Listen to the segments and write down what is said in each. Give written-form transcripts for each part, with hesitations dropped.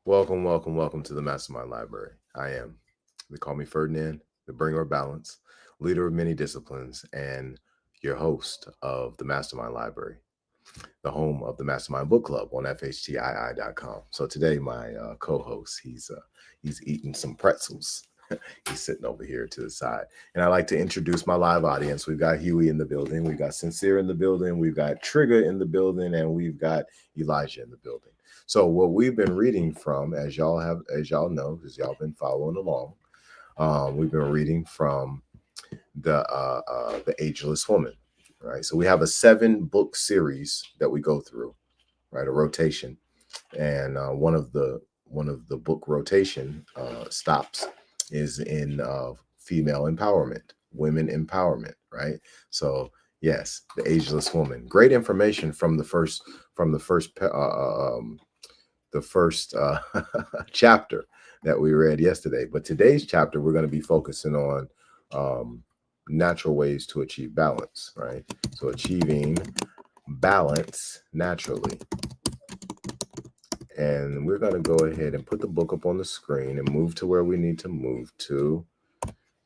Welcome to the MasterMind Library. They call me Ferdinand, the bringer of balance, leader of many disciplines, and your host of the MasterMind Library, the home of the MasterMind Book Club on FHTII.com. So today, my co-host, he's eating some pretzels. He's sitting over here to the side. And I'd like to introduce my live audience. We've got Huey in the building. We've got Sincere in the building. We've got Trigger in the building. And we've got Elijah in the building. So what we've been reading from, as y'all know, because y'all been following along, we've been reading from the Ageless Woman, right? So we have a 7-book series that we go through, right? A rotation, and one of the book rotation stops is in female empowerment, women empowerment, right? So yes, the Ageless Woman. Great information from the first chapter that we read yesterday. But today's chapter, we're going to be focusing on natural ways to achieve balance, right? So achieving balance naturally. And we're going to go ahead and put the book up on the screen and move to where we need to move to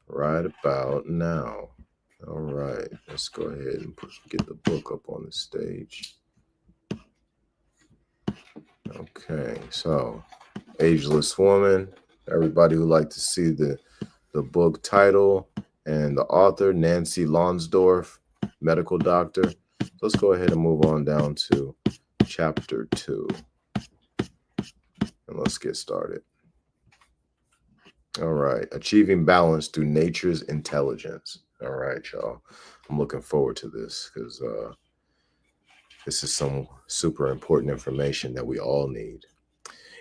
right about now. All right, let's go ahead and get the book up on the stage. Okay, so Ageless Woman. Everybody who like to see the book title and the author, Nancy Lonsdorf, medical doctor. So let's go ahead and move on down to chapter 2. And let's get started. All right, achieving balance through nature's intelligence. All right, y'all. I'm looking forward to this because this is some super important information that we all need.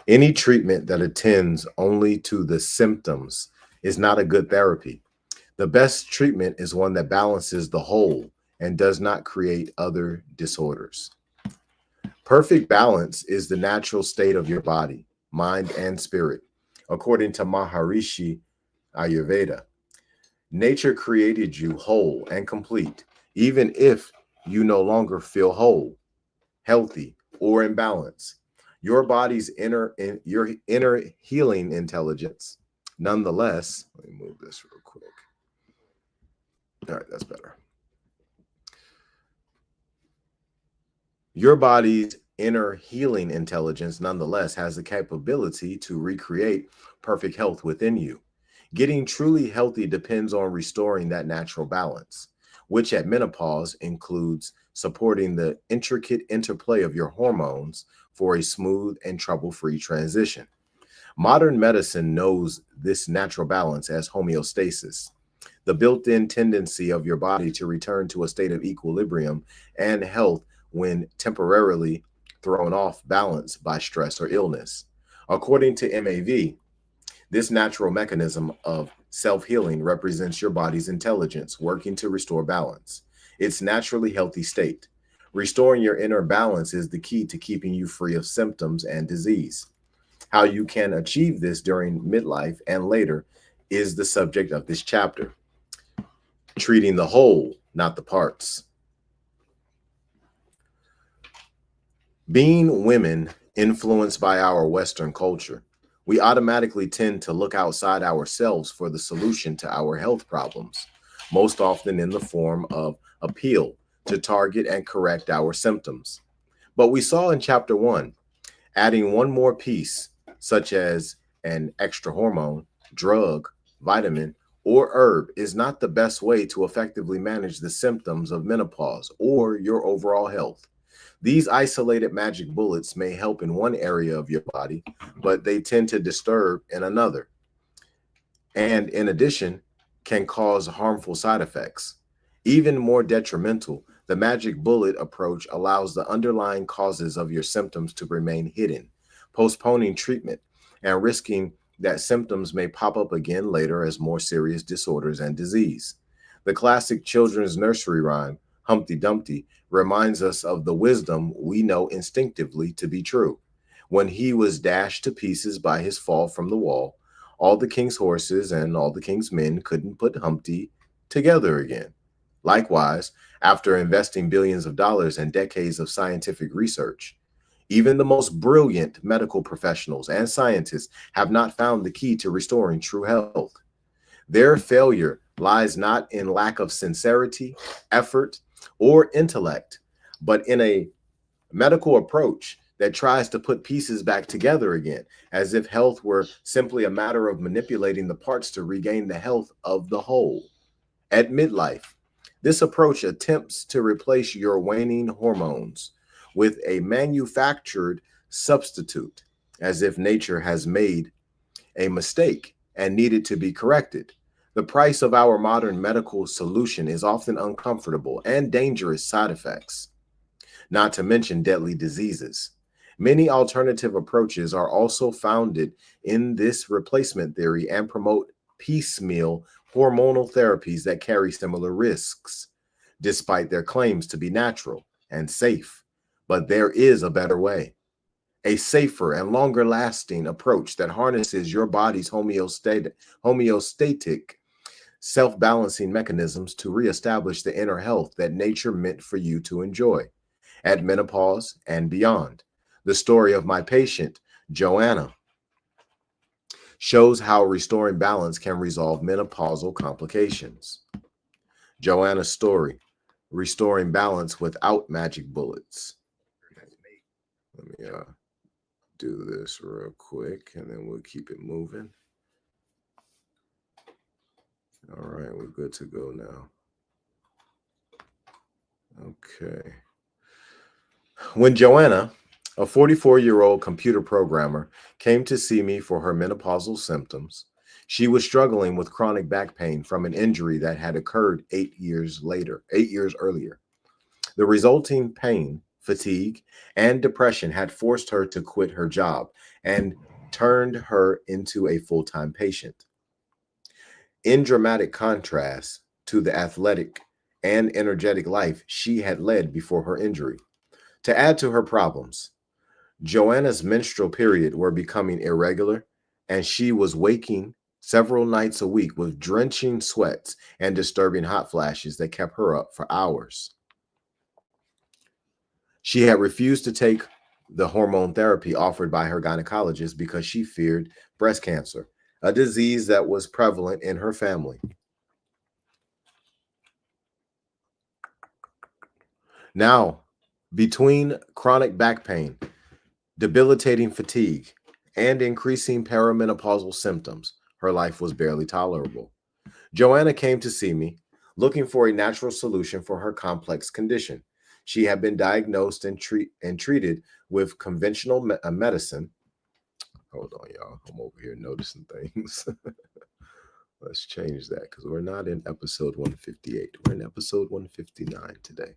Any treatment that attends only to the symptoms is not a good therapy. The best treatment is one that balances the whole and does not create other disorders. Perfect balance is the natural state of your body, mind, and spirit, according to Maharishi Ayurveda. Nature created you whole and complete, even if you no longer feel whole, healthy, or in balance. Your body's inner healing intelligence, nonetheless, let me move this real quick. All right, that's better. Your body's inner healing intelligence, nonetheless, has the capability to recreate perfect health within you. Getting truly healthy depends on restoring that natural balance, which at menopause includes supporting the intricate interplay of your hormones for a smooth and trouble-free transition. Modern medicine knows this natural balance as homeostasis, the built-in tendency of your body to return to a state of equilibrium and health when temporarily thrown off balance by stress or illness. According to MAV, this natural mechanism of self-healing represents your body's intelligence working to restore balance, its naturally healthy state. Restoring your inner balance is the key to keeping you free of symptoms and disease. How you can achieve this during midlife and later is the subject of this chapter. Treating the whole, not the parts. Being women influenced by our Western culture, we automatically tend to look outside ourselves for the solution to our health problems, most often in the form of appeal to target and correct our symptoms. But we saw in chapter 1, adding one more piece, such as an extra hormone, drug, vitamin, or herb, is not the best way to effectively manage the symptoms of menopause or your overall health. These isolated magic bullets may help in one area of your body, but they tend to disturb in another. And in addition, can cause harmful side effects. Even more detrimental, the magic bullet approach allows the underlying causes of your symptoms to remain hidden, postponing treatment and risking that symptoms may pop up again later as more serious disorders and disease. The classic children's nursery rhyme, Humpty Dumpty, reminds us of the wisdom we know instinctively to be true. When he was dashed to pieces by his fall from the wall, all the king's horses and all the king's men couldn't put Humpty together again. Likewise, after investing billions of dollars and decades of scientific research, Even the most brilliant medical professionals and scientists have not found the key to restoring true health. Their failure lies not in lack of sincerity, effort, or intellect, but in a medical approach that tries to put pieces back together again, as if health were simply a matter of manipulating the parts to regain the health of the whole. At midlife, this approach attempts to replace your waning hormones with a manufactured substitute, as if nature has made a mistake and needed to be corrected. The price of our modern medical solution is often uncomfortable and dangerous side effects, not to mention deadly diseases. Many alternative approaches are also founded in this replacement theory and promote piecemeal hormonal therapies that carry similar risks, despite their claims to be natural and safe. But there is a better way, a safer and longer lasting approach that harnesses your body's homeostatic self-balancing mechanisms to reestablish the inner health that nature meant for you to enjoy at menopause and beyond. The story of my patient, Joanna, shows how restoring balance can resolve menopausal complications. Joanna's story, restoring balance without magic bullets. Let me do this real quick and then we'll keep it moving. All right, we're good to go now. Okay. When Joanna, a 44-year-old computer programmer, came to see me for her menopausal symptoms, she was struggling with chronic back pain from an injury that had occurred 8 years earlier. The resulting pain, fatigue, and depression had forced her to quit her job and turned her into a full-time patient. In dramatic contrast to the athletic and energetic life she had led before her injury. To add to her problems, Joanna's menstrual period were becoming irregular, and she was waking several nights a week with drenching sweats and disturbing hot flashes that kept her up for hours. She had refused to take the hormone therapy offered by her gynecologist because she feared breast cancer, a disease that was prevalent in her family. Now, between chronic back pain, debilitating fatigue, and increasing perimenopausal symptoms, her life was barely tolerable. Joanna came to see me, looking for a natural solution for her complex condition. She had been diagnosed and treated with conventional medicine. Hold on, y'all. I'm over here noticing things. Let's change that because we're not in episode 158. We're in episode 159 today.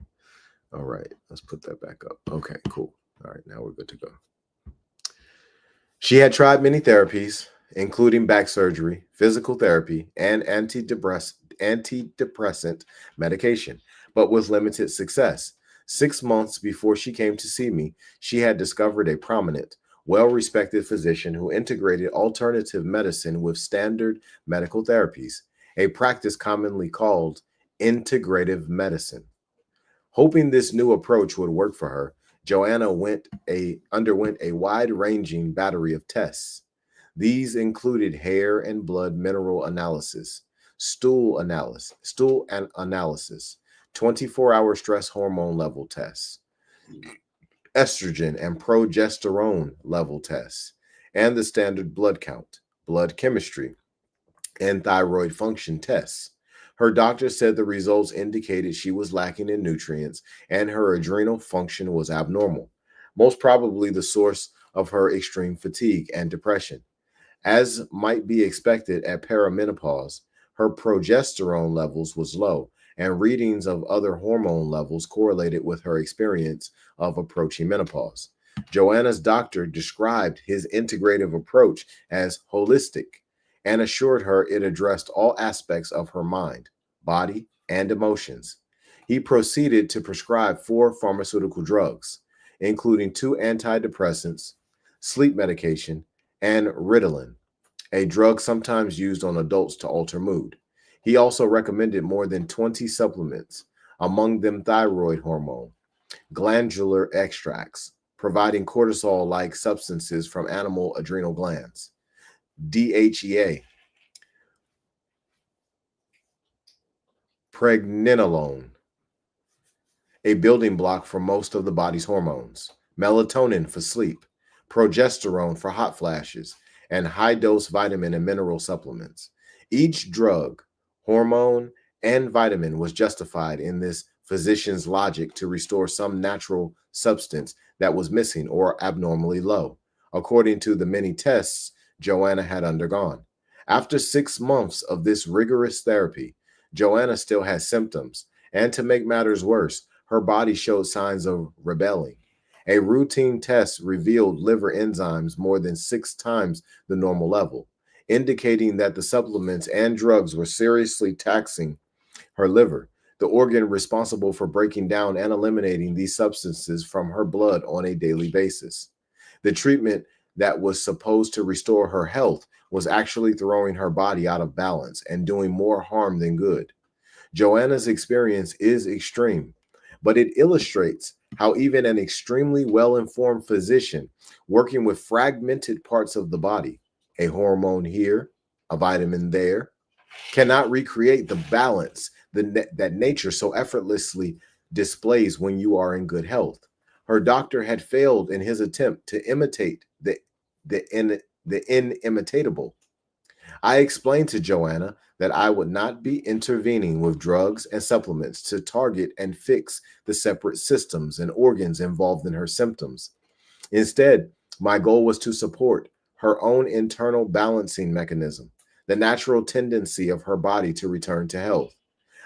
All right, let's put that back up. Okay, cool. All right, now we're good to go. She had tried many therapies, including back surgery, physical therapy, and antidepressant medication, but with limited success. 6 months before she came to see me, she had discovered a prominent, well-respected physician who integrated alternative medicine with standard medical therapies, a practice commonly called integrative medicine. Hoping this new approach would work for her, Joanna underwent a wide-ranging battery of tests. These included hair and blood mineral analysis, stool analysis, 24-hour stress hormone level tests, estrogen and progesterone level tests, and the standard blood count, blood chemistry, and thyroid function tests. Her doctor said the results indicated she was lacking in nutrients and her adrenal function was abnormal, most probably the source of her extreme fatigue and depression. As might be expected at perimenopause, her progesterone levels was low, and readings of other hormone levels correlated with her experience of approaching menopause. Joanna's doctor described his integrative approach as holistic and assured her it addressed all aspects of her mind, body, and emotions. He proceeded to prescribe 4 pharmaceutical drugs, including 2 antidepressants, sleep medication, and Ritalin, a drug sometimes used on adults to alter mood. He also recommended more than 20 supplements, among them thyroid hormone, glandular extracts, providing cortisol-like substances from animal adrenal glands. DHEA, pregnenolone, a building block for most of the body's hormones. Melatonin for sleep, progesterone for hot flashes, and high-dose vitamin and mineral supplements. Each drug, hormone, and vitamin was justified in this physician's logic to restore some natural substance that was missing or abnormally low, according to the many tests Joanna had undergone. After 6 months of this rigorous therapy, Joanna still had symptoms, and to make matters worse, her body showed signs of rebelling. A routine test revealed liver enzymes more than 6 times the normal level, indicating that the supplements and drugs were seriously taxing her liver, the organ responsible for breaking down and eliminating these substances from her blood on a daily basis. The treatment that was supposed to restore her health was actually throwing her body out of balance and doing more harm than good. Joanna's experience is extreme, but it illustrates how even an extremely well-informed physician working with fragmented parts of the body, a hormone here, a vitamin there, cannot recreate the balance that nature so effortlessly displays when you are in good health. Her doctor had failed in his attempt to imitate the inimitable. I explained to Joanna that I would not be intervening with drugs and supplements to target and fix the separate systems and organs involved in her symptoms. Instead, my goal was to support her own internal balancing mechanism, the natural tendency of her body to return to health.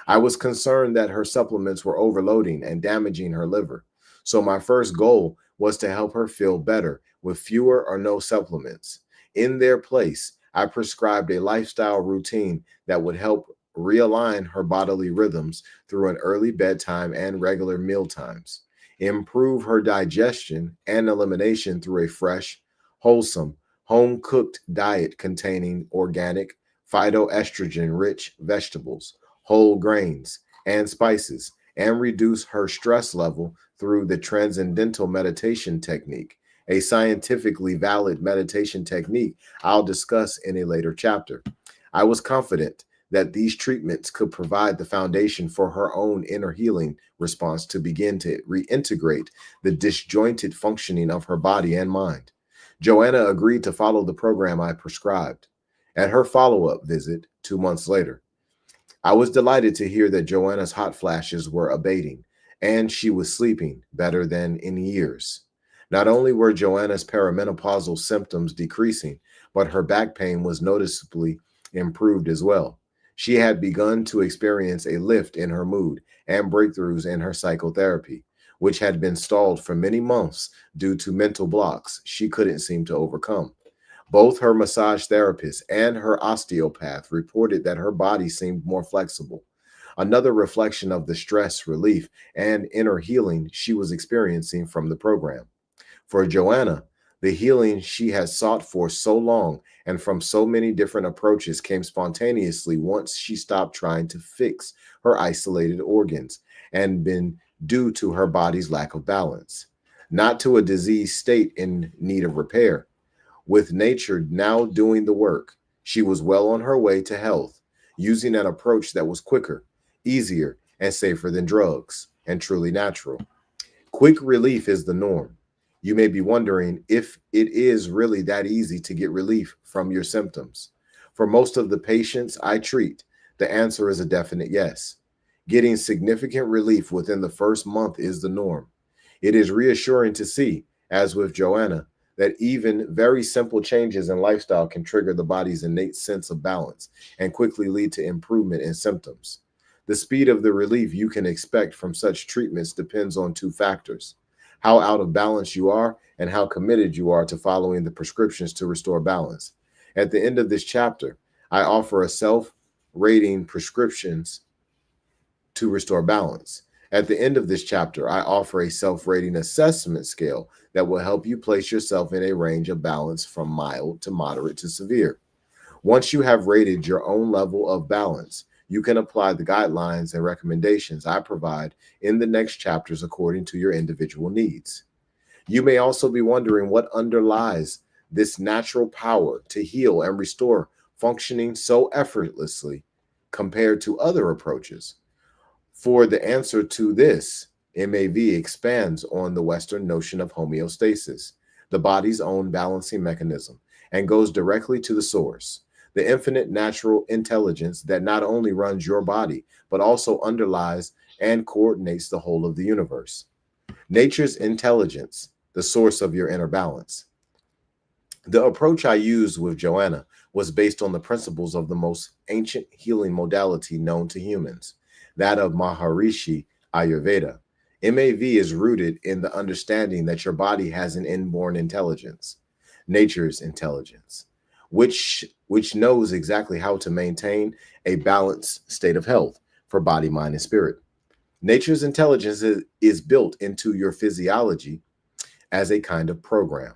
I was concerned that her supplements were overloading and damaging her liver. So my first goal was to help her feel better with fewer or no supplements. In their place, I prescribed a lifestyle routine that would help realign her bodily rhythms through an early bedtime and regular meal times, improve her digestion and elimination through a fresh, wholesome, home-cooked diet containing organic, phytoestrogen-rich vegetables, whole grains, and spices, and reduce her stress level through the transcendental meditation technique, a scientifically valid meditation technique I'll discuss in a later chapter. I was confident that these treatments could provide the foundation for her own inner healing response to begin to reintegrate the disjointed functioning of her body and mind. Joanna agreed to follow the program I prescribed. At her follow-up visit 2 months later, I was delighted to hear that Joanna's hot flashes were abating and she was sleeping better than in years. Not only were Joanna's perimenopausal symptoms decreasing, but her back pain was noticeably improved as well. She had begun to experience a lift in her mood and breakthroughs in her psychotherapy, which had been stalled for many months due to mental blocks she couldn't seem to overcome. Both her massage therapist and her osteopath reported that her body seemed more flexible, another reflection of the stress relief and inner healing she was experiencing from the program. For Joanna, the healing she had sought for so long and from so many different approaches came spontaneously once she stopped trying to fix her isolated organs and been due to her body's lack of balance, not to a diseased state in need of repair. With nature now doing the work, she was well on her way to health, using an approach that was quicker, easier, and safer than drugs, and truly natural. Quick relief is the norm. You may be wondering if it is really that easy to get relief from your symptoms. For most of the patients I treat, the answer is a definite yes. Getting significant relief within the first month is the norm. It is reassuring to see, as with Joanna, that even very simple changes in lifestyle can trigger the body's innate sense of balance and quickly lead to improvement in symptoms. The speed of the relief you can expect from such treatments depends on 2 factors: how out of balance you are and how committed you are to following the prescriptions to restore balance. At the end of this chapter, I offer a self-rating prescriptions to restore balance. At the end of this chapter, I offer a self-rating assessment scale that will help you place yourself in a range of balance from mild to moderate to severe. Once you have rated your own level of balance, you can apply the guidelines and recommendations I provide in the next chapters according to your individual needs. You may also be wondering what underlies this natural power to heal and restore functioning so effortlessly compared to other approaches. For the answer to this, MAV expands on the Western notion of homeostasis, the body's own balancing mechanism, and goes directly to the source, the infinite natural intelligence that not only runs your body, but also underlies and coordinates the whole of the universe. Nature's intelligence, the source of your inner balance. The approach I used with Joanna was based on the principles of the most ancient healing modality known to humans, that of Maharishi Ayurveda. MAV is rooted in the understanding that your body has an inborn intelligence, nature's intelligence, which knows exactly how to maintain a balanced state of health for body, mind, and spirit. Nature's intelligence is built into your physiology as a kind of program,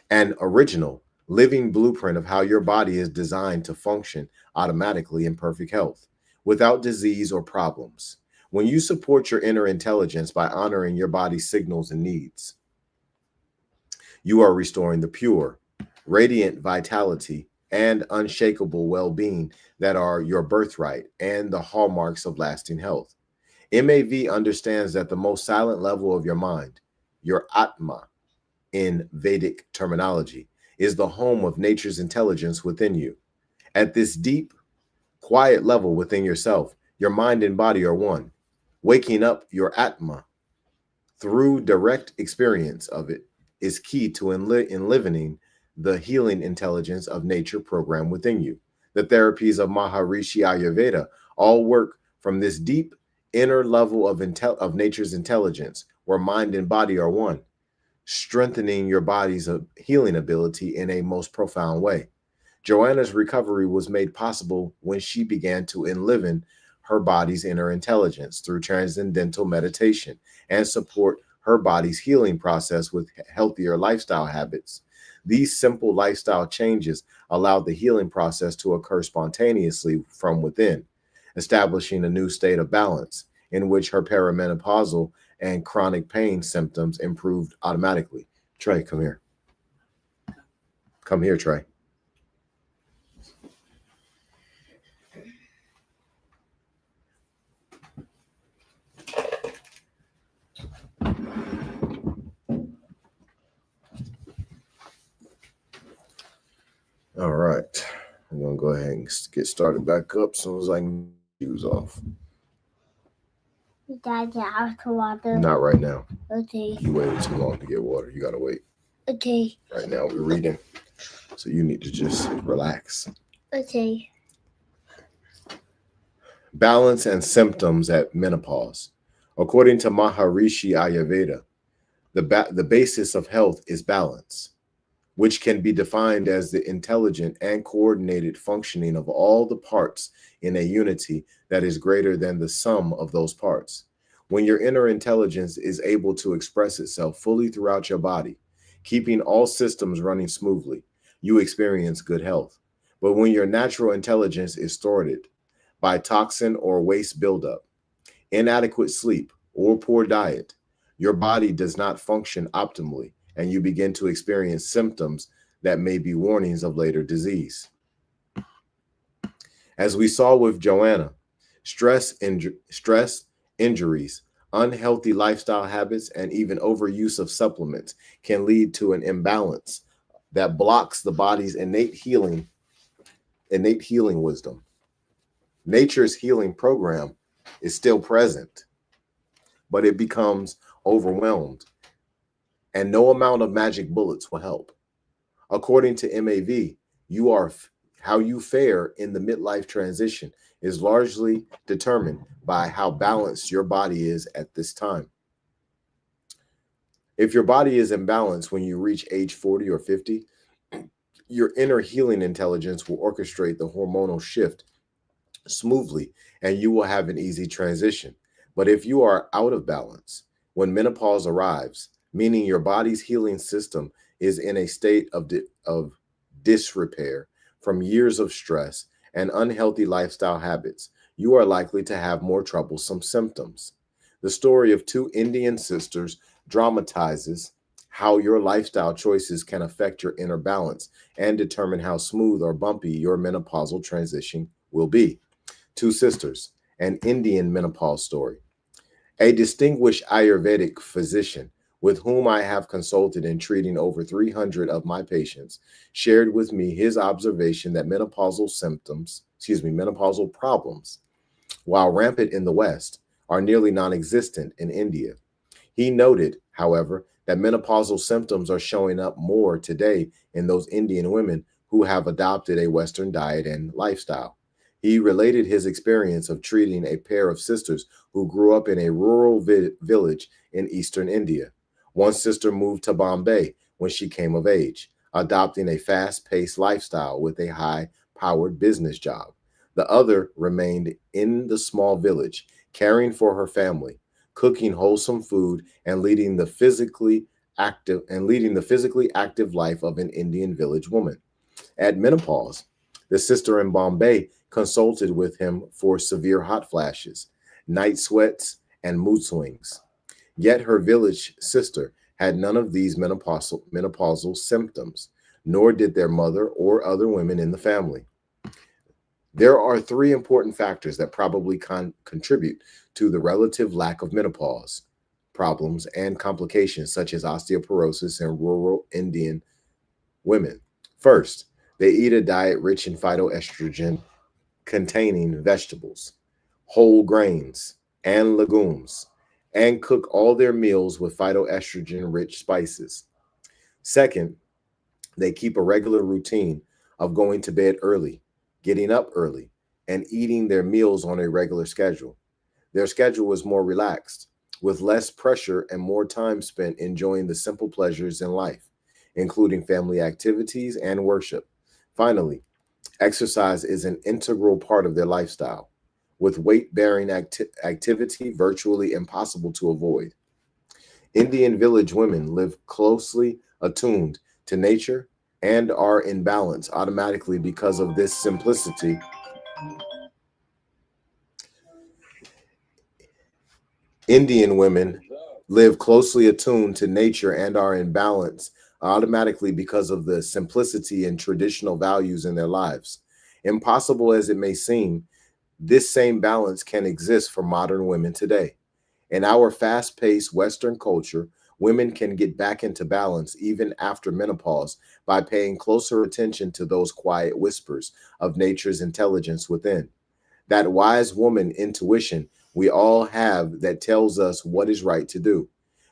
an original, living blueprint of how your body is designed to function automatically in perfect health, without disease or problems. When you support your inner intelligence by honoring your body's signals and needs, you are restoring the pure, radiant vitality and unshakable well being that are your birthright and the hallmarks of lasting health. MAV understands that the most silent level of your mind, your Atma in Vedic terminology, is the home of nature's intelligence within you. At this deep, quiet level within yourself, your mind and body are one. Waking up your Atma through direct experience of it is key to enlivening the healing intelligence of nature programmed within you. The therapies of Maharishi Ayurveda all work from this deep inner level of nature's intelligence, where mind and body are one, strengthening your body's healing ability in a most profound way. Joanna's recovery was made possible when she began to enliven her body's inner intelligence through transcendental meditation and support her body's healing process with healthier lifestyle habits. These simple lifestyle changes allowed the healing process to occur spontaneously from within, establishing a new state of balance in which her perimenopausal and chronic pain symptoms improved automatically. Trey, come here. Come here, Trey. All right. I'm going to go ahead and get started back up as soon as I can use off. Dad, I have to water. Not right now. Okay. You waited too long to get water. You got to wait. Okay. Right now we're reading. So you need to just relax. Okay. Balance and symptoms at menopause. According to Maharishi Ayurveda, the basis of health is balance, which can be defined as the intelligent and coordinated functioning of all the parts in a unity that is greater than the sum of those parts. When your inner intelligence is able to express itself fully throughout your body, keeping all systems running smoothly, you experience good health. But when your natural intelligence is thwarted by toxin or waste buildup, inadequate sleep, or poor diet, your body does not function optimally, and you begin to experience symptoms that may be warnings of later disease. As we saw with Joanna, stress, injuries, unhealthy lifestyle habits, and even overuse of supplements can lead to an imbalance that blocks the body's innate healing wisdom. Nature's healing program is still present, but it becomes overwhelmed, and no amount of magic bullets will help. According to MAV, how you fare in the midlife transition is largely determined by how balanced your body is at this time. If your body is imbalanced when you reach age 40 or 50, your inner healing intelligence will orchestrate the hormonal shift smoothly, and you will have an easy transition. But if you are out of balance when menopause arrives, meaning your body's healing system is in a state of disrepair from years of stress and unhealthy lifestyle habits, you are likely to have more troublesome symptoms. The story of two Indian sisters dramatizes how your lifestyle choices can affect your inner balance and determine how smooth or bumpy your menopausal transition will be. Two sisters, an Indian menopause story. A distinguished Ayurvedic physician with whom I have consulted in treating over 300 of my patients shared with me his observation that menopausal problems, while rampant in the West, are nearly non existent in India. He noted, however, that menopausal symptoms are showing up more today in those Indian women who have adopted a Western diet and lifestyle. He related his experience of treating a pair of sisters who grew up in a rural village in eastern India. One sister moved to Bombay when she came of age, adopting a fast paced lifestyle with a high powered business job. The other remained in the small village, caring for her family, cooking wholesome food, and leading the physically active life of an Indian village woman. At menopause, the sister in Bombay consulted with him for severe hot flashes, night sweats, and mood swings. Yet her village sister had none of these menopausal symptoms, nor did their mother or other women in the family. There are three important factors that probably contribute to the relative lack of menopause problems and complications such as osteoporosis in rural Indian women. First, they eat a diet rich in phytoestrogen containing vegetables, whole grains, and legumes, and cook all their meals with phytoestrogen rich spices. Second, they keep a regular routine of going to bed early, getting up early, and eating their meals on a regular schedule. Their schedule is more relaxed, with less pressure and more time spent enjoying the simple pleasures in life, including family activities and worship. Finally, exercise is an integral part of their lifestyle, with weight bearing activity virtually impossible to avoid. Indian village women live closely attuned to nature and are in balance automatically because of this simplicity. Indian women live closely attuned to nature and are in balance automatically because of the simplicity and traditional values in their lives. Impossible as it may seem, this same balance can exist for modern women today. In our fast paced Western culture, women can get back into balance even after menopause by paying closer attention to those quiet whispers of nature's intelligence within. That wise woman intuition we all have that tells us what is right to do.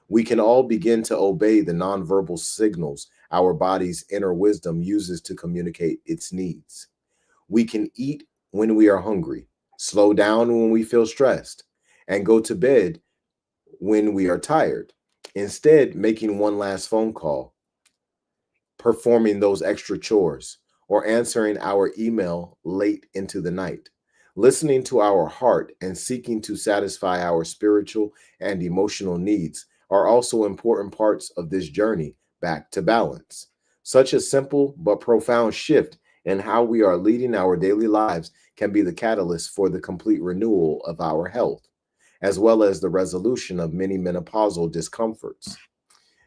We can all begin to obey the nonverbal signals our body's inner wisdom uses to communicate its needs. We can eat when we are hungry, slow down when we feel stressed, and go to bed when we are tired. Instead, making one last phone call, performing those extra chores, or answering our email late into the night. Listening to our heart and seeking to satisfy our spiritual and emotional needs are also important parts of this journey back to balance. Such a simple but profound shift in how we are leading our daily lives can be the catalyst for the complete renewal of our health, as well as the resolution of many menopausal discomforts.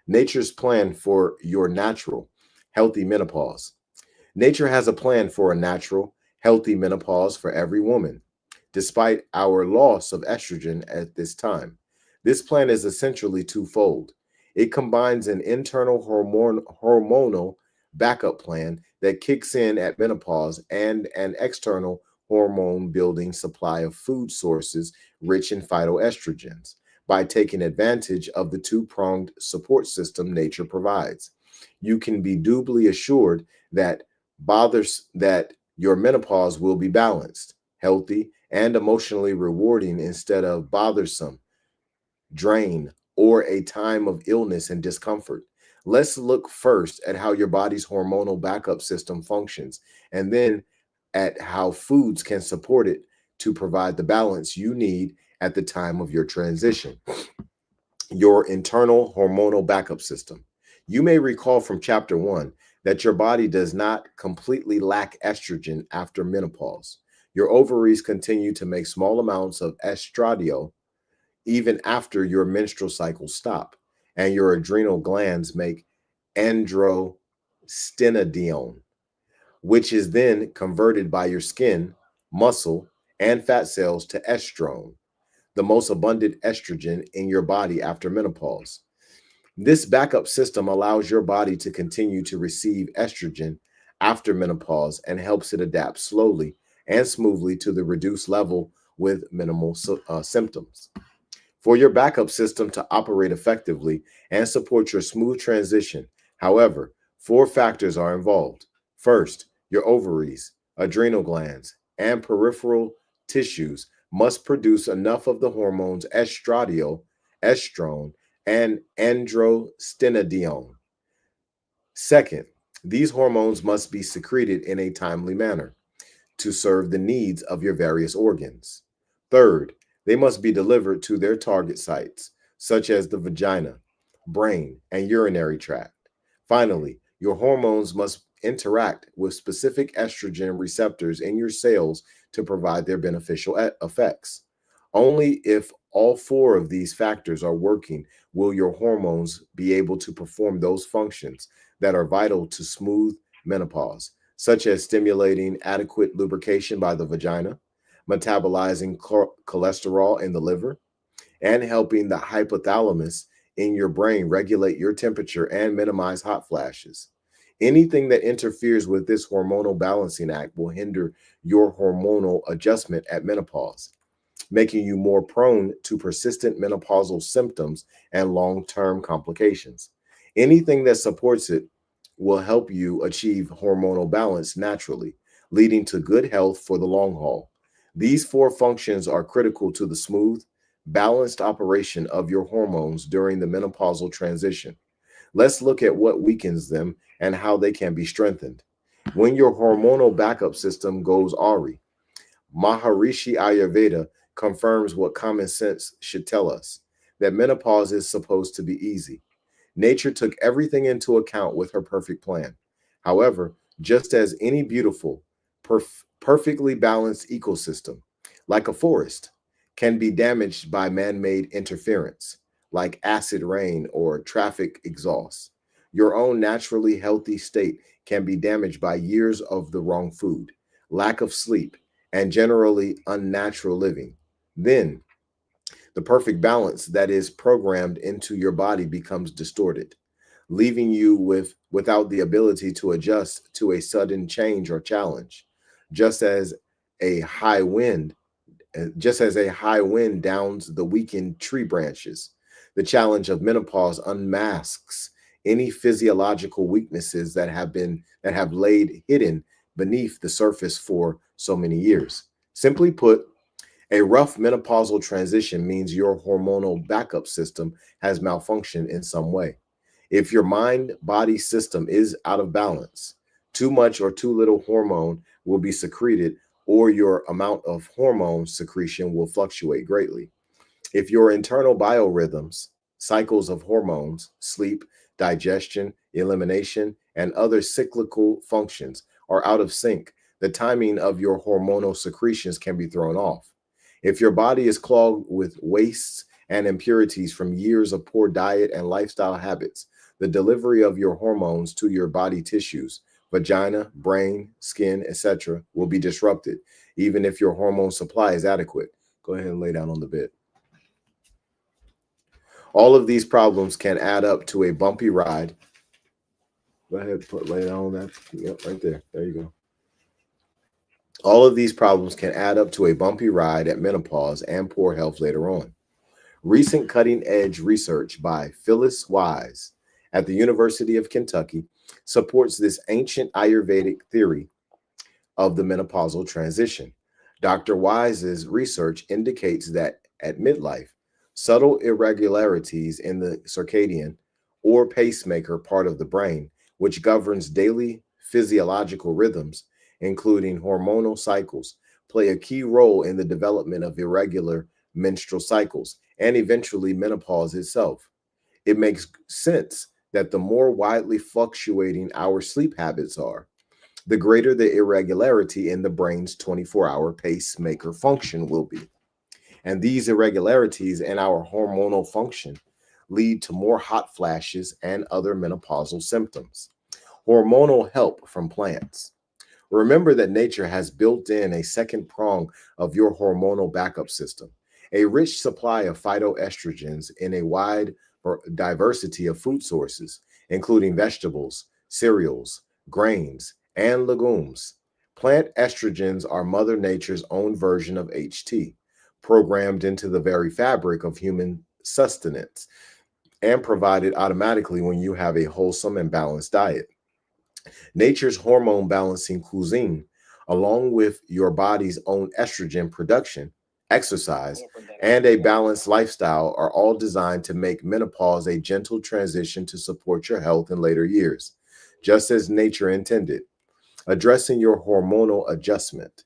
Nature's plan for your natural, healthy menopause. Nature has a plan for a natural, healthy menopause for every woman, despite our loss of estrogen at this time. This plan is essentially twofold. It combines an internal hormonal backup plan that kicks in at menopause and an external hormone building supply of food sources rich in phytoestrogens by taking advantage of the two-pronged support system nature provides. You can be doubly assured that that your menopause will be balanced, healthy, and emotionally rewarding instead of bothersome, drain, or a time of illness and discomfort. Let's look first at how your body's hormonal backup system functions, and then at how foods can support it to provide the balance you need at the time of your transition. Your internal hormonal backup system. You may recall from chapter 1 that your body does not completely lack estrogen after menopause. Your ovaries continue to make small amounts of estradiol even after your menstrual cycles stop. and your adrenal glands make androstenedione, which is then converted by your skin, muscle, and fat cells to estrone, the most abundant estrogen in your body after menopause. This backup system allows your body to continue to receive estrogen after menopause and helps it adapt slowly and smoothly to the reduced level with minimal symptoms. For your backup system to operate effectively and support your smooth transition, however, four factors are involved. First, your ovaries, adrenal glands, and peripheral tissues must produce enough of the hormones estradiol, estrone, and androstenedione. Second, these hormones must be secreted in a timely manner to serve the needs of your various organs. Third, they must be delivered to their target sites, such as the vagina, brain, and urinary tract. Finally, your hormones must interact with specific estrogen receptors in your cells to provide their beneficial effects. Only if all four of these factors are working will your hormones be able to perform those functions that are vital to smooth menopause, such as stimulating adequate lubrication by the vagina, metabolizing cholesterol in the liver, and helping the hypothalamus in your brain regulate your temperature and minimize hot flashes. Anything that interferes with this hormonal balancing act will hinder your hormonal adjustment at menopause, making you more prone to persistent menopausal symptoms and long term complications. Anything that supports it will help you achieve hormonal balance naturally, leading to good health for the long haul. These four functions are critical to the smooth, balanced operation of your hormones during the menopausal transition. Let's look at what weakens them and how they can be strengthened. When your hormonal backup system goes awry, Maharishi Ayurveda confirms what common sense should tell us, that menopause is supposed to be easy. Nature took everything into account with her perfect plan. However, just as any beautiful, perfectly balanced ecosystem, like a forest, can be damaged by man made interference, like acid rain or traffic exhaust, your own naturally healthy state can be damaged by years of the wrong food, lack of sleep, and generally unnatural living. Then, the perfect balance that is programmed into your body becomes distorted, leaving you without the ability to adjust to a sudden change or challenge. Just as a high wind, just as a high wind downs the weakened tree branches, the challenge of menopause unmasks any physiological weaknesses that have laid hidden beneath the surface for so many years. Simply put, a rough menopausal transition means your hormonal backup system has malfunctioned in some way. If your mind body system is out of balance, too much or too little hormone will be secreted, or your amount of hormone secretion will fluctuate greatly. If your internal biorhythms, cycles of hormones, sleep, digestion, elimination, and other cyclical functions are out of sync, the timing of your hormonal secretions can be thrown off. If your body is clogged with wastes and impurities from years of poor diet and lifestyle habits, the delivery of your hormones to your body tissues, vagina, brain, skin, etc., will be disrupted, even if your hormone supply is adequate. Go ahead and lay down on the bed. All of these problems can add up to a bumpy ride. Go ahead, lay down on that. Yep, right there. There you go. All of these problems can add up to a bumpy ride at menopause and poor health later on. Recent cutting edge research by Phyllis Wise at the University of Kentucky supports this ancient Ayurvedic theory of the menopausal transition. Dr. Wise's research indicates that at midlife, subtle irregularities in the circadian or pacemaker part of the brain, which governs daily physiological rhythms, including hormonal cycles, play a key role in the development of irregular menstrual cycles and eventually menopause itself. It makes sense that the more widely fluctuating our sleep habits are, the greater the irregularity in the brain's 24-hour pacemaker function will be. And these irregularities in our hormonal function lead to more hot flashes and other menopausal symptoms. Hormonal help from plants. Remember that nature has built in a second prong of your hormonal backup system, a rich supply of phytoestrogens in a wide diversity of food sources, including vegetables, cereals, grains, and legumes. Plant estrogens are Mother Nature's own version of HT, programmed into the very fabric of human sustenance and provided automatically when you have a wholesome and balanced diet. Nature's hormone balancing cuisine, along with your body's own estrogen production, exercise, and a balanced lifestyle, are all designed to make menopause a gentle transition to support your health in later years, just as nature intended. Addressing your hormonal adjustment.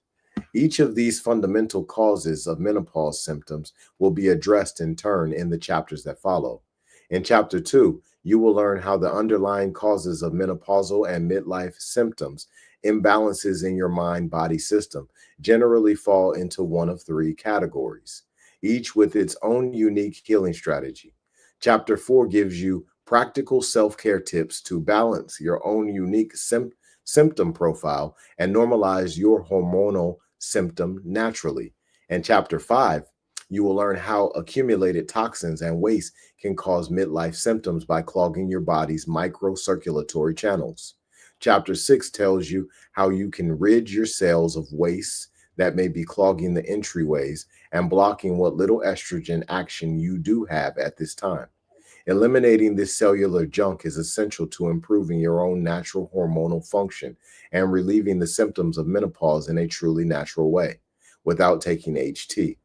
Each of these fundamental causes of menopause symptoms will be addressed in turn in the chapters that follow. In Chapter 2, you will learn how the underlying causes of menopausal and midlife symptoms, imbalances in your mind body system, generally fall into one of three categories, each with its own unique healing strategy. Chapter 4 gives you practical self care tips to balance your own unique symptom profile and normalize your hormonal symptom naturally. And Chapter 5, you will learn how accumulated toxins and waste can cause midlife symptoms by clogging your body's microcirculatory channels. Chapter 6 tells you how you can rid your cells of waste that may be clogging the entryways and blocking what little estrogen action you do have at this time. Eliminating this cellular junk is essential to improving your own natural hormonal function and relieving the symptoms of menopause in a truly natural way without taking HT.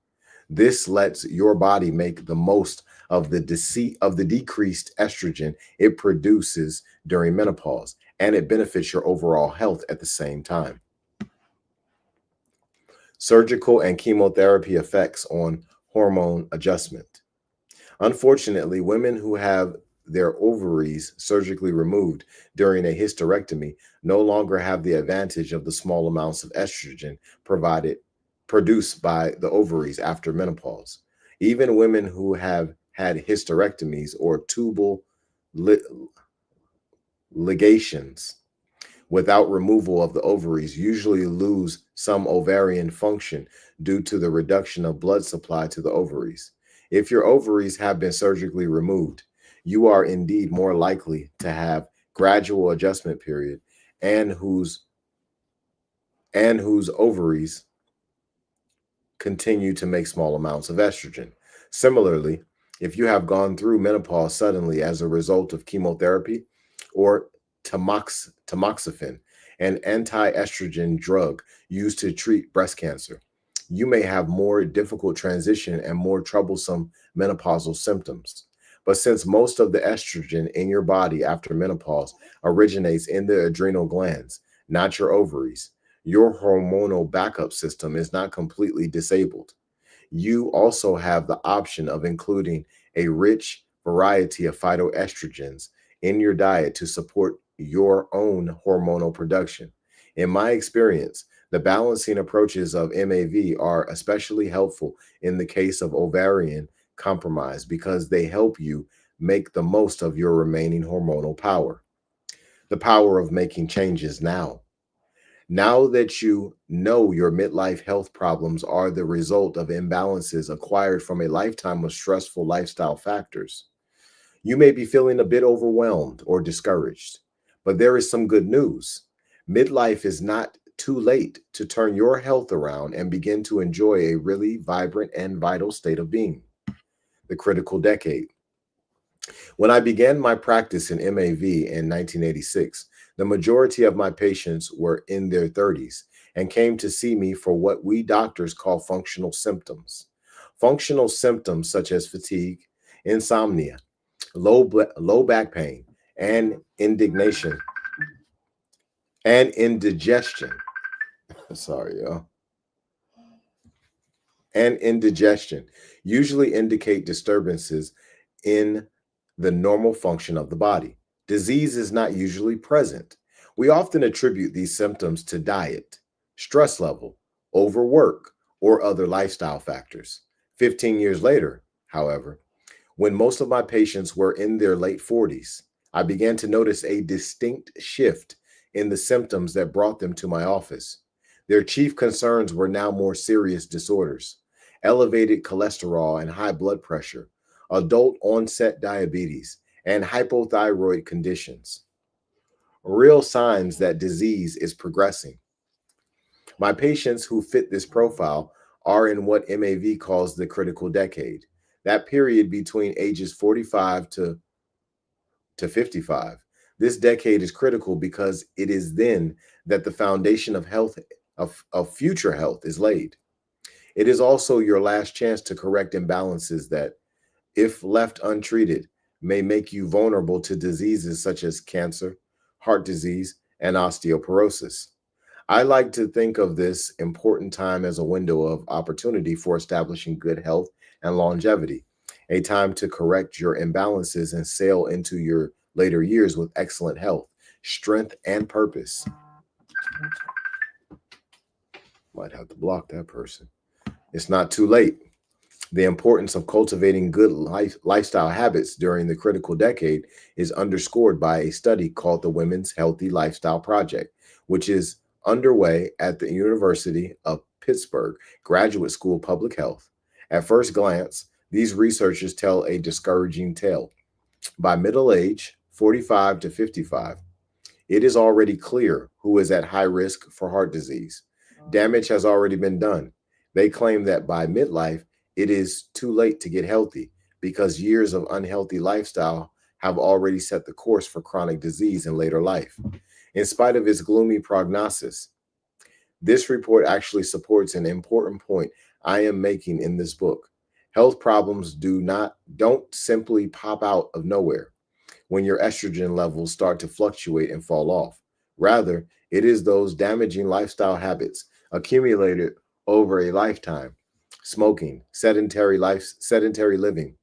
This lets your body make the most of the decreased estrogen it produces during menopause, and it benefits your overall health at the same time. Surgical and chemotherapy effects on hormone adjustment. Unfortunately, women who have their ovaries surgically removed during a hysterectomy no longer have the advantage of the small amounts of estrogen produced by the ovaries after menopause. Even women who have had hysterectomies or tubal ligations without removal of the ovaries usually lose some ovarian function due to the reduction of blood supply to the ovaries. If your ovaries have been surgically removed, you are indeed more likely to have gradual adjustment period and whose ovaries continue to make small amounts of estrogen. Similarly, if you have gone through menopause suddenly as a result of chemotherapy or tamoxifen, an anti-estrogen drug used to treat breast cancer, you may have more difficult transition and more troublesome menopausal symptoms. But since most of the estrogen in your body after menopause originates in the adrenal glands, not your ovaries, your hormonal backup system is not completely disabled. You also have the option of including a rich variety of phytoestrogens in your diet to support your own hormonal production. In my experience, the balancing approaches of MAV are especially helpful in the case of ovarian compromise because they help you make the most of your remaining hormonal power. The power of making changes now. Now that you know your midlife health problems are the result of imbalances acquired from a lifetime of stressful lifestyle factors, you may be feeling a bit overwhelmed or discouraged. But there is some good news. Midlife is not too late to turn your health around and begin to enjoy a really vibrant and vital state of being. The critical decade. When I began my practice in MAV in 1986, the majority of my patients were in their 30s and came to see me for what we doctors call functional symptoms. Functional symptoms such as fatigue, insomnia, low back pain, and indigestion. Sorry, y'all. And indigestion usually indicate disturbances in the normal function of the body. Disease is not usually present. We often attribute these symptoms to diet, stress level, overwork, or other lifestyle factors. 15 years later, however, When most of my patients were in their late 40s, I began to notice a distinct shift in the symptoms that brought them to my office. Their chief concerns were now more serious disorders, elevated cholesterol and high blood pressure, adult onset diabetes, and hypothyroid conditions. Real signs that disease is progressing. My patients who fit this profile are in what MAV calls the critical decade, that period between ages 45 to 55. This decade is critical because it is then that the foundation of of future health is laid. It is also your last chance to correct imbalances that, if left untreated, may make you vulnerable to diseases such as cancer, heart disease, and osteoporosis. I like to think of this important time as a window of opportunity for establishing good health and longevity, a time to correct your imbalances and sail into your later years with excellent health, strength, and purpose. Might have to block that person. It's not too late. The importance of cultivating good lifestyle habits during the critical decade is underscored by a study called the Women's Healthy Lifestyle Project, which is underway at the University of Pittsburgh Graduate School of Public Health. At first glance, these researchers tell a discouraging tale. By middle age, 45 to 55, it is already clear who is at high risk for heart disease. Damage has already been done. They claim that by midlife, it is too late to get healthy because years of unhealthy lifestyle have already set the course for chronic disease in later life. In spite of its gloomy prognosis, this report actually supports an important point I am making in this book. Health problems don't simply pop out of nowhere when your estrogen levels start to fluctuate and fall off. Rather, it is those damaging lifestyle habits accumulated over a lifetime: smoking, sedentary living,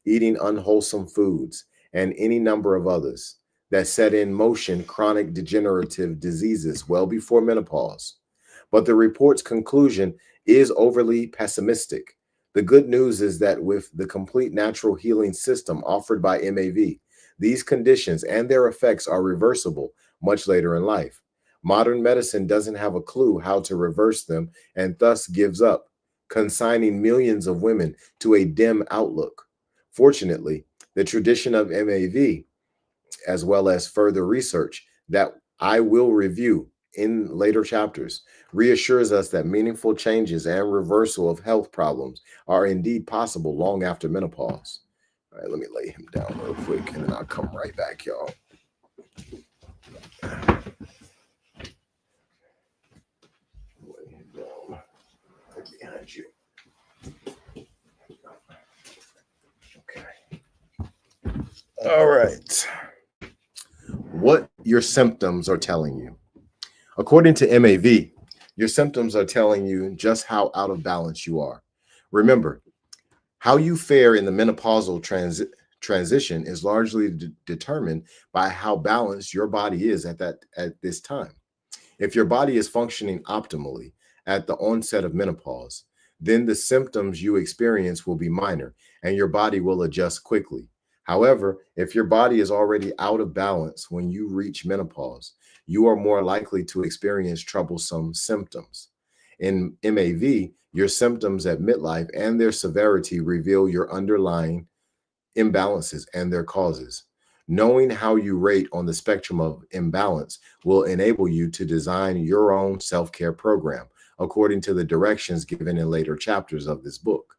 eating unwholesome foods, and any number of others that set in motion chronic degenerative diseases well before menopause. But the report's conclusion is overly pessimistic. The good news is that with the complete natural healing system offered by MAV, these conditions and their effects are reversible much later in life. Modern medicine doesn't have a clue how to reverse them and thus gives up, consigning millions of women to a dim outlook. Fortunately, the tradition of MAV, as well as further research that I will review in later chapters, reassures us that meaningful changes and reversal of health problems are indeed possible long after menopause. All right, let me lay him down real quick and then I'll come right back, y'all. Lay him down right behind you. Okay. All right. What your symptoms are telling you. According to MAV, your symptoms are telling you just how out of balance you are. Remember, how you fare in the menopausal transition is largely determined by how balanced your body is at this time. If your body is functioning optimally at the onset of menopause, then the symptoms you experience will be minor and your body will adjust quickly. However, if your body is already out of balance when you reach menopause, you are more likely to experience troublesome symptoms. In MAV, your symptoms at midlife and their severity reveal your underlying imbalances and their causes. Knowing how you rate on the spectrum of imbalance will enable you to design your own self-care program according to the directions given in later chapters of this book.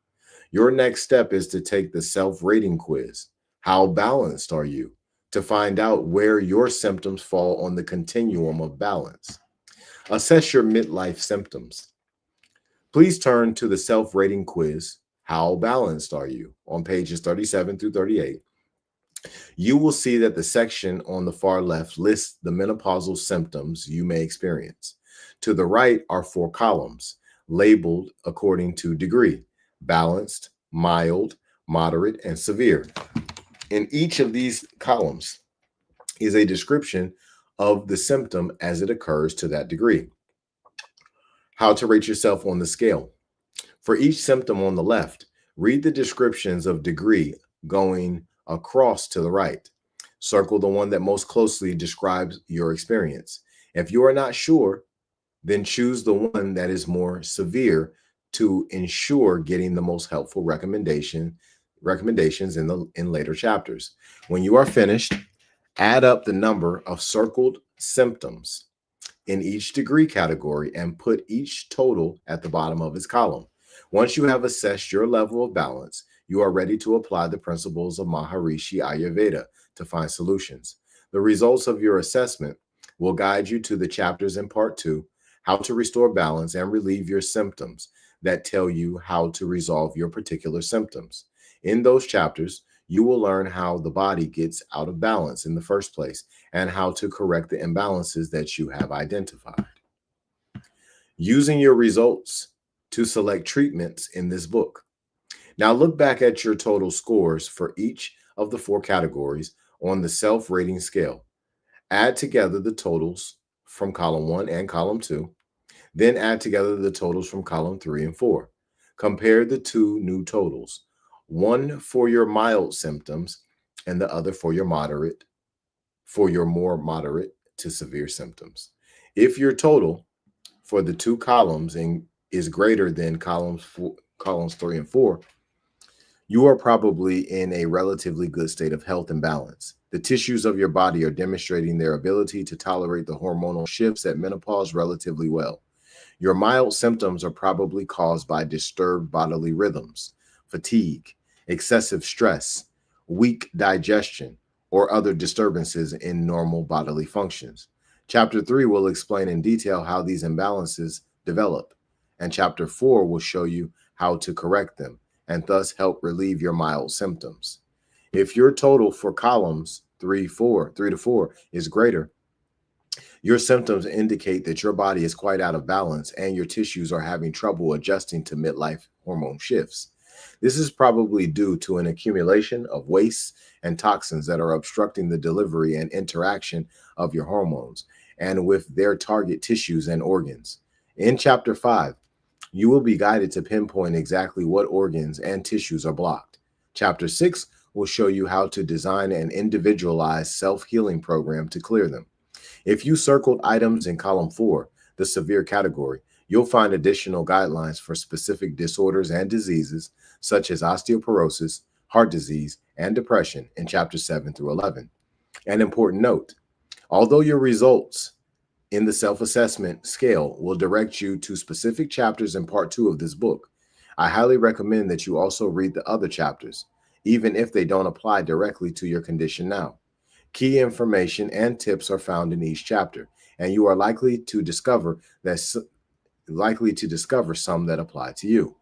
Your next step is to take the self-rating quiz. How balanced are you? To find out where your symptoms fall on the continuum of balance. Assess your midlife symptoms. Please turn to the self-rating quiz, How Balanced Are You?, on pages 37 through 38. You will see that the section on the far left lists the menopausal symptoms you may experience. To the right are 4 columns, labeled according to degree: balanced, mild, moderate, and severe. In each of these columns is a description of the symptom as it occurs to that degree. How to rate yourself on the scale. For each symptom on the left, read the descriptions of degree going across to the right. Circle the one that most closely describes your experience. If you are not sure, then choose the one that is more severe to ensure getting the most helpful recommendations in later chapters. When you are finished, add up the number of circled symptoms in each degree category and put each total at the bottom of its column. Once you have assessed your level of balance, you are ready to apply the principles of Maharishi Ayurveda to find solutions. The results of your assessment will guide you to the chapters in part 2, how to restore balance and relieve your symptoms, that tell you how to resolve your particular symptoms. In those chapters, you will learn how the body gets out of balance in the first place and how to correct the imbalances that you have identified. Using your results to select treatments in this book. Now look back at your total scores for each of the 4 categories on the self-rating scale. Add together the totals from column 1 and column 2. Then add together the totals from column 3 and 4. Compare the 2 new totals, one for your mild symptoms and the other for your more moderate to severe symptoms. If your total for the 2 columns is greater than columns 3 and 4, you are probably in a relatively good state of health and balance. The tissues of your body are demonstrating their ability to tolerate the hormonal shifts at menopause relatively well. Your mild symptoms are probably caused by disturbed bodily rhythms, fatigue, excessive stress, weak digestion, or other disturbances in normal bodily functions. Chapter 3 will explain in detail how these imbalances develop, and Chapter 4 will show you how to correct them and thus help relieve your mild symptoms. If your total for columns 3 to 4 is greater, your symptoms indicate that your body is quite out of balance and your tissues are having trouble adjusting to midlife hormone shifts. This is probably due to an accumulation of wastes and toxins that are obstructing the delivery and interaction of your hormones and with their target tissues and organs. In Chapter 5, you will be guided to pinpoint exactly what organs and tissues are blocked. Chapter 6 will show you how to design an individualized self-healing program to clear them. If you circled items in column 4, the severe category, you'll find additional guidelines for specific disorders and diseases such as osteoporosis, heart disease, and depression in chapters 7 through 11. An important note, although your results in the self-assessment scale will direct you to specific chapters in part 2 of this book, I highly recommend that you also read the other chapters, even if they don't apply directly to your condition now. Key information and tips are found in each chapter, and you are likely to discover some that apply to you.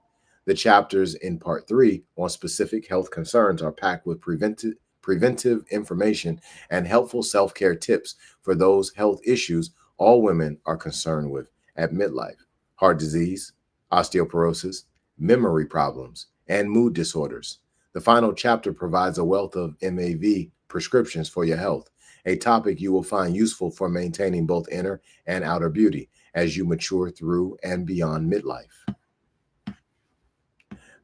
The chapters in part 3 on specific health concerns are packed with preventive information and helpful self-care tips for those health issues all women are concerned with at midlife: heart disease, osteoporosis, memory problems, and mood disorders. The final chapter provides a wealth of MAV prescriptions for your health, a topic you will find useful for maintaining both inner and outer beauty as you mature through and beyond midlife.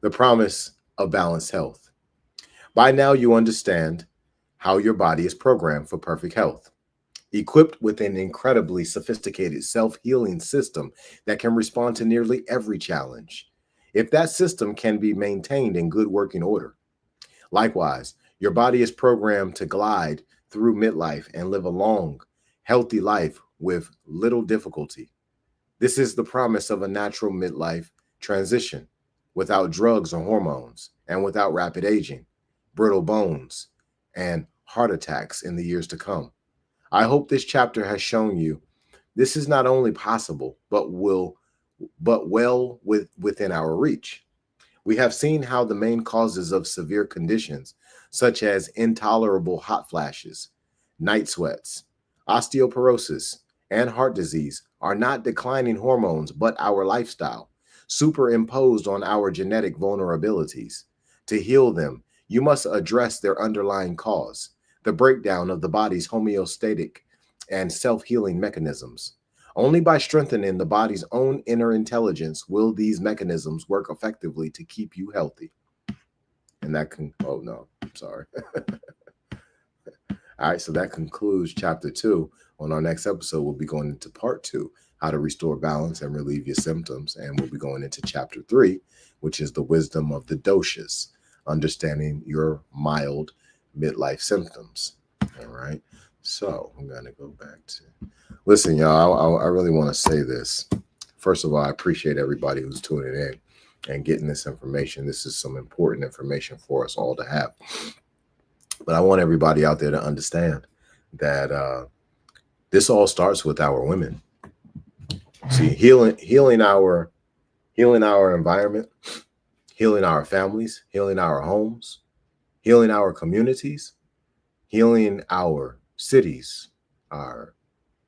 The promise of balanced health. By now, you understand how your body is programmed for perfect health, equipped with an incredibly sophisticated self-healing system that can respond to nearly every challenge, if that system can be maintained in good working order. Likewise, your body is programmed to glide through midlife and live a long, healthy life with little difficulty. This is the promise of a natural midlife transition, without drugs or hormones, and without rapid aging, brittle bones, and heart attacks in the years to come. I hope this chapter has shown you this is not only possible, but well within our reach. We have seen how the main causes of severe conditions, such as intolerable hot flashes, night sweats, osteoporosis, and heart disease, are not declining hormones, but our lifestyle, superimposed on our genetic vulnerabilities. To heal them, you must address their underlying cause, the breakdown of the body's homeostatic and self-healing mechanisms. Only by strengthening the body's own inner intelligence will these mechanisms work effectively to keep you healthy. And that can, oh no, I'm sorry. All right, so that concludes chapter 2. On our next episode, we'll be going into part 2, how to restore balance and relieve your symptoms. And we'll be going into chapter 3, which is the wisdom of the doshas, understanding your mild midlife symptoms. All right, so I'm going to go back to, listen, y'all, I really want to say this. First of all, I appreciate everybody who's tuning in and getting this information. This is some important information for us all to have. But I want everybody out there to understand that this all starts with our women. See, healing our environment, healing our families, healing our homes, healing our communities, healing our cities, our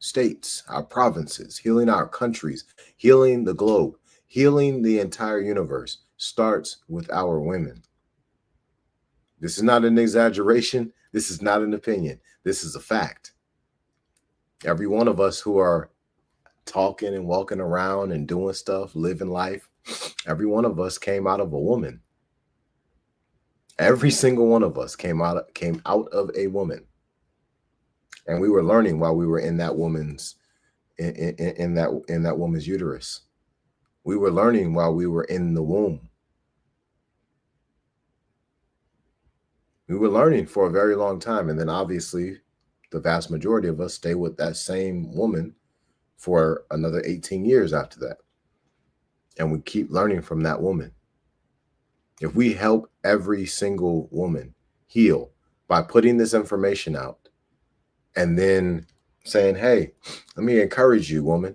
states, our provinces, healing our countries, healing the globe, healing the entire universe starts with our women. This is not an exaggeration. This is not an opinion. This is a fact. Every one of us who are talking and walking around and doing stuff, living life, every one of us came out of a woman. Every single one of us came out of a woman. And we were learning while we were in that woman's in that woman's uterus. We were learning while we were in the womb. We were learning for a very long time. And then obviously the vast majority of us stay with that same woman for another 18 years after that. And we keep learning from that woman. If we help every single woman heal by putting this information out and then saying, hey, let me encourage you, woman.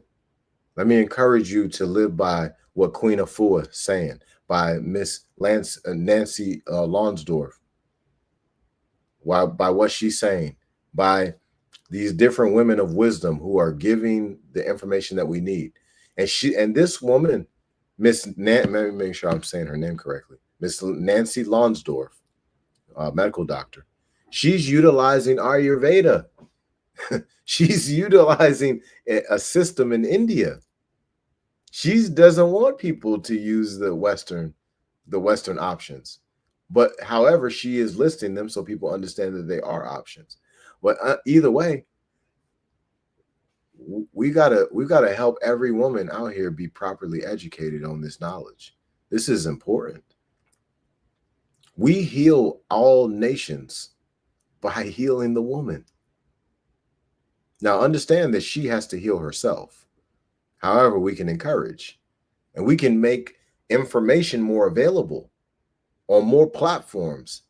Let me encourage you to live by what Queen Afua is saying, by Miss Nancy Lonsdorf, by what she's saying, by these different women of wisdom who are giving the information that we need. And this woman, let me make sure I'm saying her name correctly, Miss Nancy Lonsdorf, medical doctor, she's utilizing Ayurveda. She's utilizing a system in India. She doesn't want people to use the Western options. But however, she is listing them so people understand that they are options. But either way, we gotta help every woman out here be properly educated on this knowledge. This is important. We heal all nations by healing the woman. Now understand that she has to heal herself. However, we can encourage and we can make information more available on more platforms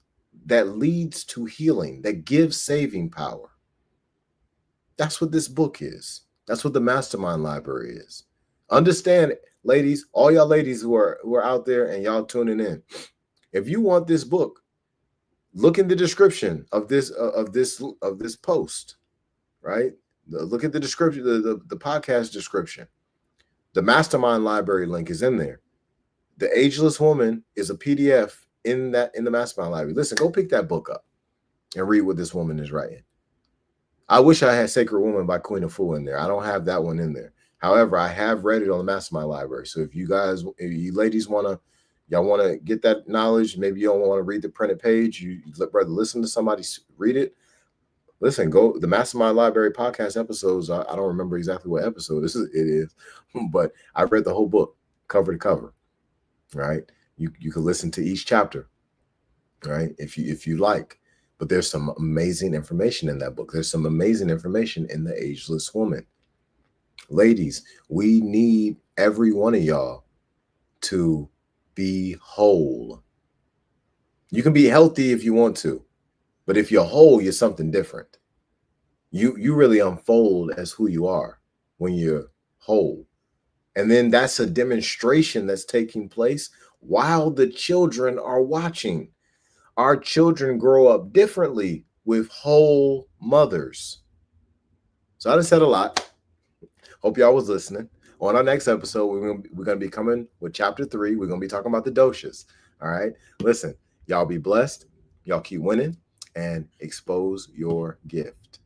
that leads to healing, that gives saving power. That's what this book is. That's what the MasterMind Library is. Understand, ladies, all y'all ladies who are out there and y'all tuning in. If you want this book, look in the description of this post, right? Look at the description, the podcast description. The MasterMind Library link is in there. The Ageless Woman is a PDF in the MasterMind Library. Listen, go pick that book up and read what this woman is writing. I wish I had Sacred Woman by Queen Afua in there. I don't have that one in there. However, I have read it on the MasterMind Library. So if you ladies want to get that knowledge, maybe you don't want to read the printed page, you rather listen to somebody read it. Listen, go the MasterMind Library podcast episodes. I don't remember exactly what episode it is, but I read the whole book cover to cover. Right? You can listen to each chapter, right? If you like. But there's some amazing information in that book. There's some amazing information in the Ageless Woman. Ladies, we need every one of y'all to be whole. You can be healthy if you want to, but if you're whole, you're something different. You really unfold as who you are when you're whole. And then that's a demonstration that's taking place while the children are watching. Our children grow up differently with whole mothers. So I just said a lot. Hope y'all was listening. On our next episode, we're going to be coming with chapter 3. We're going to be talking about the doshas. All right. Listen, y'all be blessed. Y'all keep winning and expose your gift.